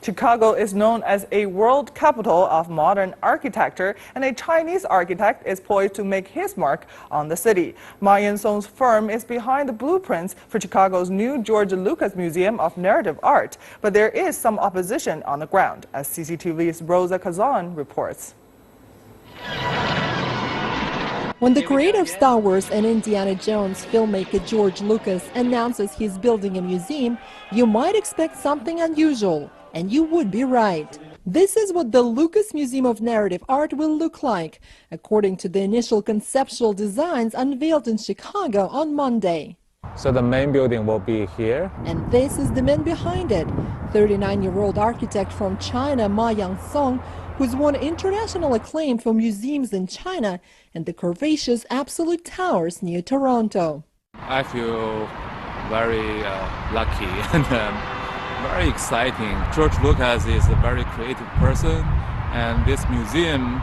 Chicago is known as a world capital of modern architecture, and a Chinese architect is poised to make his mark on the city. Ma Yan-song's firm is behind the blueprints for Chicago's new George Lucas Museum of Narrative Art, but there is some opposition on the ground, as CCTV's Rosa Kazan reports. When the creator of Star Wars and Indiana Jones filmmaker George Lucas announces he's building a museum, you might expect something unusual, and you would be right. This is what the Lucas Museum of Narrative Art will look like, according to the initial conceptual designs unveiled in Chicago on Monday. So the main building will be here. And this is the man behind it, 39-year-old architect from China, Ma Yan-song, who's won international acclaim for museums in China and the curvaceous Absolute Towers near Toronto. I feel very lucky and very exciting. George Lucas is a very creative person, and this museum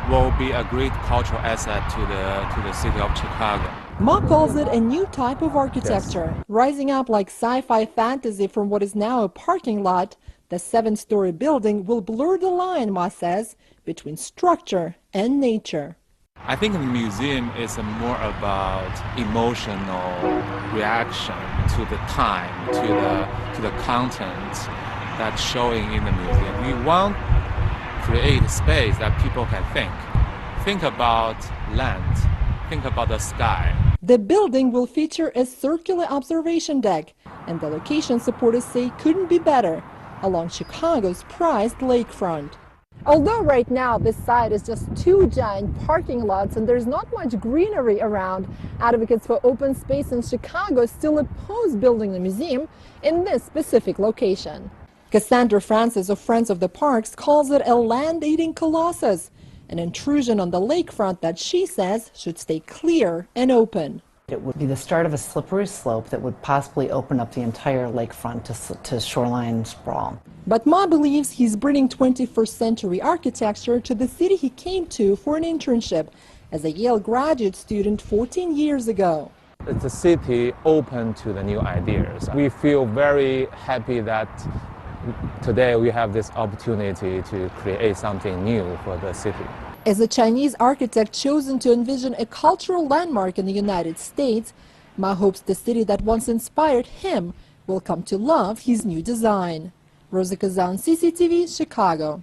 will be a great cultural asset to the city of Chicago. Ma calls it a new type of architecture, rising up like sci-fi fantasy from what is now a parking lot. The 7-story building will blur the line, Ma says, between structure and nature. I think the museum is more about emotional reaction to the time, to the content that's showing in the museum. We want to create a space that people can think about land, think about the sky. The building will feature a circular observation deck, and the location supporters say couldn't be better, along Chicago's prized lakefront. Although right now this site is just 2 giant parking lots and there's not much greenery around, advocates for open space in Chicago still oppose building the museum in this specific location. Cassandra Francis of Friends of the Parks calls it a land-eating colossus, an intrusion on the lakefront that she says should stay clear and open. It would be the start of a slippery slope that would possibly open up the entire lakefront to shoreline sprawl. But Ma believes he's bringing 21st century architecture to the city he came to for an internship as a Yale graduate student 14 years ago. It's a city open to the new ideas. We feel very happy that today we have this opportunity to create something new for the city. As a Chinese architect chosen to envision a cultural landmark in the United States, Ma hopes the city that once inspired him will come to love his new design. Rosa Kazan, CCTV, Chicago.